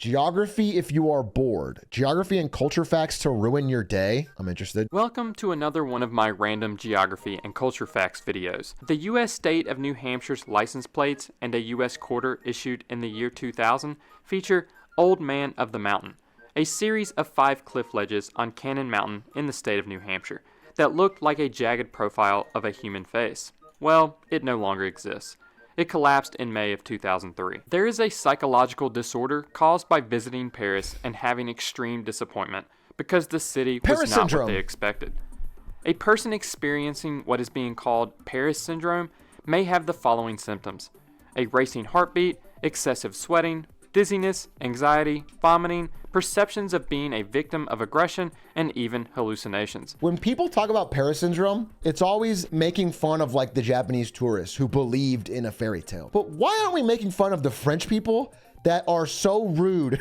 Geography if you are bored. Geography and culture facts to ruin your day. I'm interested. Welcome to another one of my random geography and culture facts videos. The U.S. state of New Hampshire's license plates and a U.S. quarter issued in the year 2000 feature Old Man of the Mountain, a series of 5 cliff ledges on Cannon Mountain in the state of New Hampshire that looked like a jagged profile of a human face. Well, it no longer exists. It collapsed in May of 2003. There is a psychological disorder caused by visiting Paris and having extreme disappointment because the city was not what they expected. A person experiencing what is being called Paris syndrome may have the following symptoms: a racing heartbeat, excessive sweating, dizziness, anxiety, vomiting, perceptions of being a victim of aggression, and even hallucinations. When people talk about Paris syndrome, it's always making fun of like the Japanese tourists who believed in a fairy tale. But why aren't we making fun of the French people that are so rude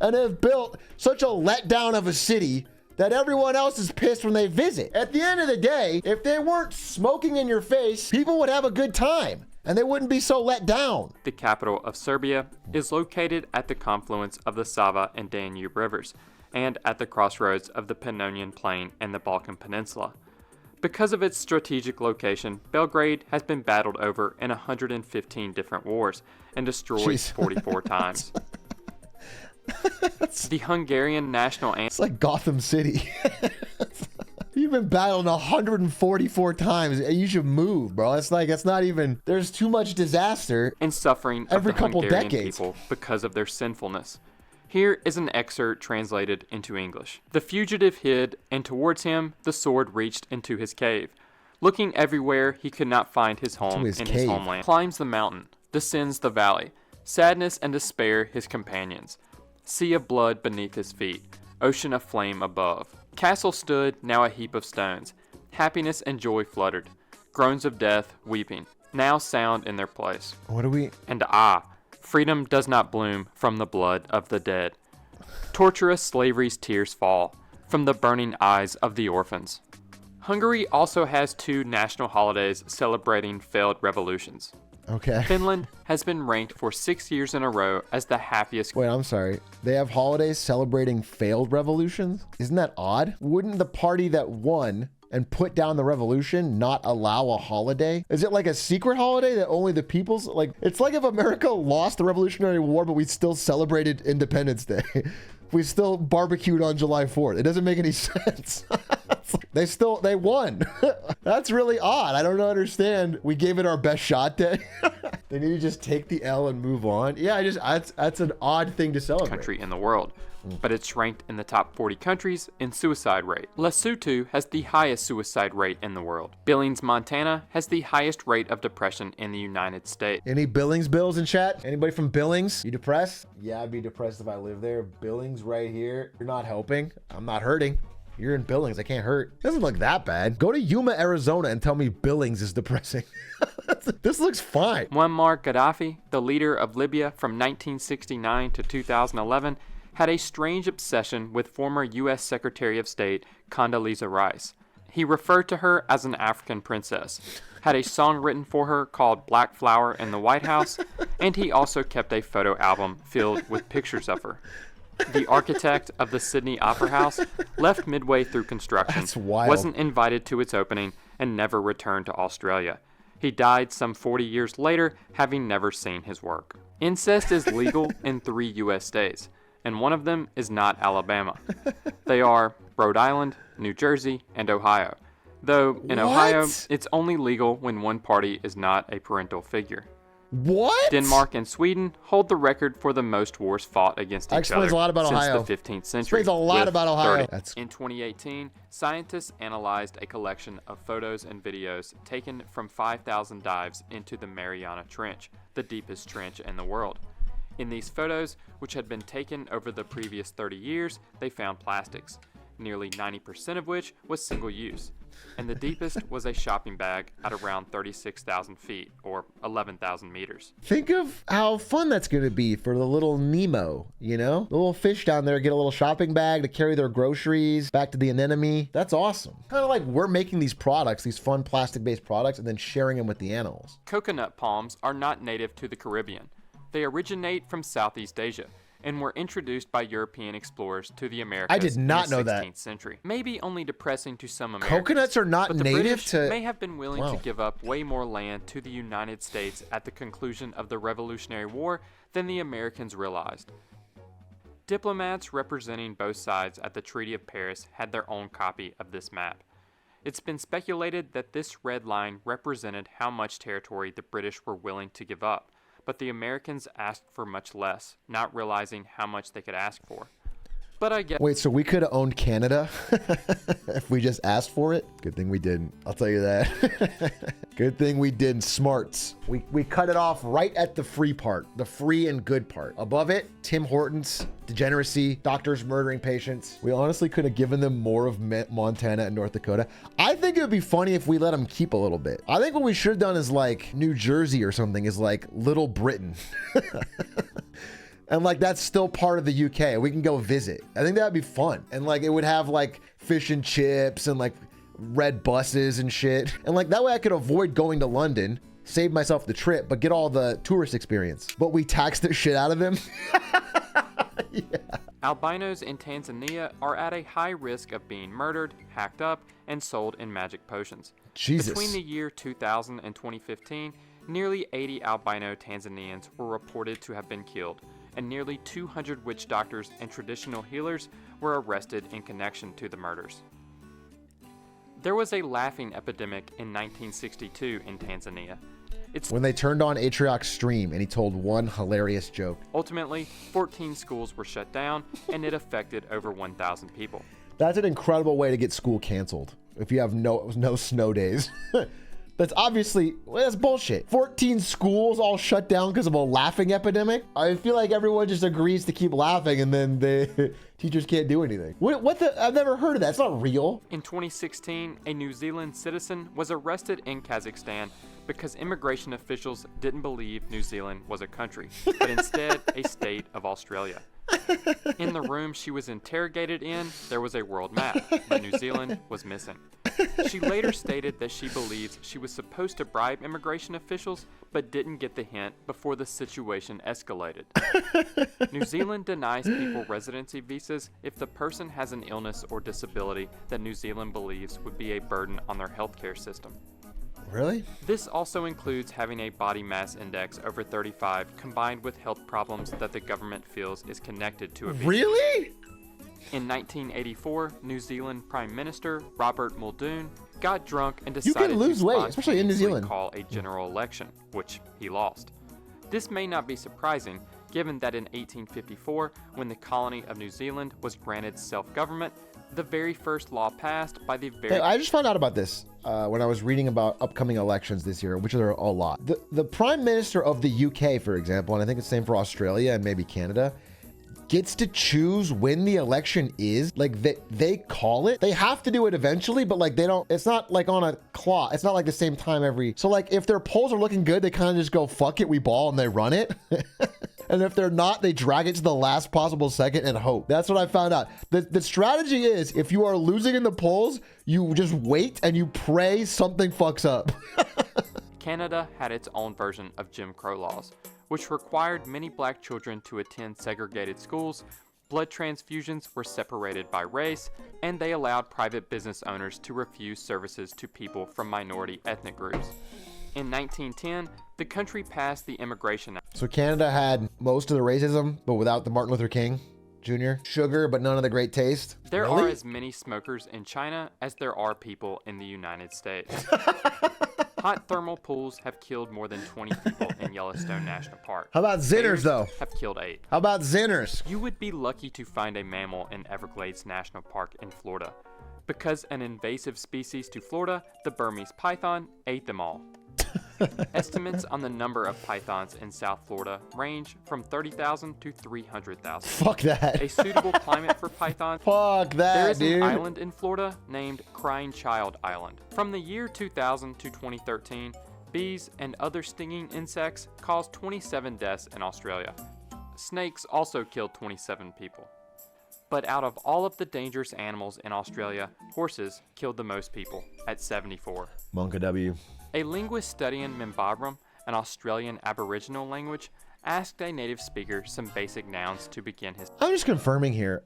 and have built such a letdown of a city that everyone else is pissed when they visit? At the end of the day, if they weren't smoking in your face, people would have a good time and they wouldn't be so let down. The capital of Serbia is located at the confluence of the Sava and Danube rivers and at the crossroads of the Pannonian Plain and the Balkan Peninsula. Because of its strategic location, Belgrade has been battled over in 115 different wars and destroyed 44 times. The Hungarian national anthem. It's like Gotham City. You've been battled 144 times. You should move, bro. It's like, it's not even, there's too much disaster and suffering every of the couple Hungarian decades people because of their sinfulness. Here is an excerpt translated into English. The fugitive hid, and towards him the sword reached into his cave. Looking everywhere, he could not find his home in his homeland. Climbs the mountain, descends the valley. Sadness and despair his companions. Sea of blood beneath his feet. Ocean of flame above. Castle stood, now a heap of stones. Happiness and joy fluttered. Groans of death, weeping, now sound in their place. What do we... And freedom does not bloom from the blood of the dead. Torturous slavery's tears fall from the burning eyes of the orphans. Hungary also has 2 national holidays celebrating failed revolutions. Okay. Finland has been ranked for 6 years in a row as the happiest. Wait, I'm sorry. They have holidays celebrating failed revolutions? Isn't that odd? Wouldn't the party that won and put down the revolution not allow a holiday? Is it like a secret holiday that only the people's, like, it's like if America lost the Revolutionary War, but we still celebrated Independence Day. We still barbecued on July 4th. It doesn't make any sense. They won. That's really odd. I don't understand. We gave it our best shot day. They need to just take the L and move on. Yeah, that's an odd thing to celebrate. Country in the world, but it's ranked in the top 40 countries in suicide rate. Lesotho has the highest suicide rate in the world. Billings, Montana has the highest rate of depression in the United States. Any Billings bills in chat? Anybody from Billings? You depressed? Yeah, I'd be depressed if I lived there. Billings right here. You're not helping. I'm not hurting. You're in Billings. I can't hurt. It doesn't look that bad. Go to Yuma, Arizona and tell me Billings is depressing. This looks fine. Muammar Gaddafi, the leader of Libya from 1969 to 2011, had a strange obsession with former U.S. Secretary of State Condoleezza Rice. He referred to her as an African princess, had a song written for her called Black Flower in the White House, and he also kept a photo album filled with pictures of her. The architect of the Sydney Opera House left midway through construction, wasn't invited to its opening, and never returned to Australia. He died some 40 years later, having never seen his work. Incest is legal in 3 U.S. states, and one of them is not Alabama. They are Rhode Island, New Jersey, and Ohio. Though in Ohio, it's only legal when one party is not a parental figure. What? Denmark and Sweden hold the record for the most wars fought against each other a lot about since Ohio. the 15th century. Explains a lot about Ohio. In 2018, scientists analyzed a collection of photos and videos taken from 5,000 dives into the Mariana Trench, the deepest trench in the world. In these photos, which had been taken over the previous 30 years, they found plastics, nearly 90% of which was single-use. And the deepest was a shopping bag at around 36,000 feet, or 11,000 meters. Think of how fun that's going to be for the little Nemo, you know? The little fish down there get a little shopping bag to carry their groceries back to the anemone. That's awesome. Kind of like we're making these products, these fun plastic-based products, and then sharing them with the animals. Coconut palms are not native to the Caribbean. They originate from Southeast Asia and were introduced by European explorers to the Americas I did not know in the that. 16th century. Maybe only depressing to some Americans. Coconuts are not but the native British to... may have been willing Wow. to give up way more land to the United States at the conclusion of the Revolutionary War than the Americans realized. Diplomats representing both sides at the Treaty of Paris had their own copy of this map. It's been speculated that this red line represented how much territory the British were willing to give up, but the Americans asked for much less, not realizing how much they could ask for. But I guess... Wait, so we could have owned Canada if we just asked for it? Good thing we didn't. I'll tell you that. Good thing we didn't. Smarts. We cut it off right at the free part, the free and good part. Above it, Tim Hortons, degeneracy, doctors murdering patients. We honestly could have given them more of Montana and North Dakota. I think it would be funny if we let them keep a little bit. I think what we should have done is like New Jersey or something is like Little Britain. And like that's still part of the UK. We can go visit. I think that'd be fun. And like it would have like fish and chips and like red buses and shit. And like that way I could avoid going to London, save myself the trip, but get all the tourist experience. But we tax the shit out of them. Yeah. Albinos in Tanzania are at a high risk of being murdered, hacked up, and sold in magic potions. Jesus. Between the year 2000 and 2015, nearly 80 albino Tanzanians were reported to have been killed, and nearly 200 witch doctors and traditional healers were arrested in connection to the murders. There was a laughing epidemic in 1962 in Tanzania. When they turned on Atrioc's stream and he told one hilarious joke. Ultimately, 14 schools were shut down, and it affected over 1,000 people. That's an incredible way to get school canceled if you have no snow days. That's obviously, that's bullshit. 14 schools all shut down because of a laughing epidemic. I feel like everyone just agrees to keep laughing and then the teachers can't do anything. What the? I've never heard of that. It's not real. In 2016, a New Zealand citizen was arrested in Kazakhstan because immigration officials didn't believe New Zealand was a country, but instead a state of Australia. In the room she was interrogated in, there was a world map, but New Zealand was missing. She later stated that she believes she was supposed to bribe immigration officials, but didn't get the hint before the situation escalated. New Zealand denies people residency visas if the person has an illness or disability that New Zealand believes would be a burden on their healthcare system. Really? This also includes having a body mass index over 35 combined with health problems that the government feels is connected to obesity. Really? In 1984, New Zealand Prime Minister Robert Muldoon got drunk and You decided can lose to weight, especially in New spontaneously Zealand. call a general election, which he lost. This may not be surprising, given that in 1854, when the colony of New Zealand was granted self-government, the very first law passed by the very... Hey, I just found out about this when I was reading about upcoming elections this year, which are a lot. The Prime Minister of the UK, for example, and I think it's the same for Australia and maybe Canada, gets to choose when the election is. Like they call it. They have to do it eventually, but like they don't, it's not like on a clock. It's not like the same time so like if their polls are looking good, they kind of just go, fuck it, we ball, and they run it. And if they're not, they drag it to the last possible second and hope. That's what I found out. The strategy is if you are losing in the polls, you just wait and you pray something fucks up. Canada had its own version of Jim Crow laws, which required many black children to attend segregated schools, blood transfusions were separated by race, and they allowed private business owners to refuse services to people from minority ethnic groups. In 1910, the country passed the Immigration Act. So Canada had most of the racism, but without the Martin Luther King Jr. Sugar, but none of the great taste. There Really? are as many smokers in China as there are people in the United States. Hot thermal pools have killed more than 20 people in Yellowstone National Park. How about Zinners, Bears though? Have killed 8. How about Zinners? You would be lucky to find a mammal in Everglades National Park in Florida. Because an invasive species to Florida, the Burmese python, ate them all. Estimates on the number of pythons in South Florida range from 30,000 to 300,000. Fuck that. A suitable climate for pythons. Fuck that, There is dude. an island in Florida named Crying Child Island. From the year 2000 to 2013, bees and other stinging insects caused 27 deaths in Australia. Snakes also killed 27 people. But out of all of the dangerous animals in Australia, horses killed the most people, at 74. Monka W. A linguist studying Mimbabram, an Australian Aboriginal language, asked a native speaker some basic nouns to begin his. I'm just confirming here.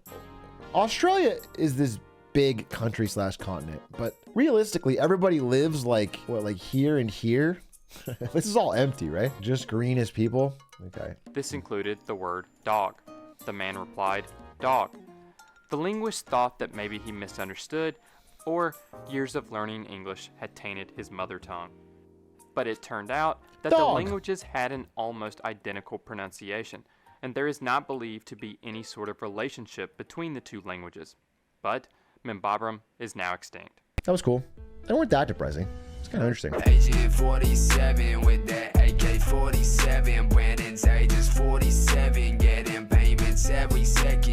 Australia is this big country / continent, but realistically, everybody lives like, what, like here and here? This is all empty, right? Just green as people? Okay. This included the word dog. The man replied, dog. The linguist thought that maybe he misunderstood, or years of learning English had tainted his mother tongue. But it turned out that the Dog. languages had an almost identical pronunciation, and there is not believed to be any sort of relationship between the two languages. But Mimbabram is now extinct. That was cool. They weren't that depressing. It's kind of interesting. Agent 47 with that AK-47, Brandon's age is 47, getting payments every second.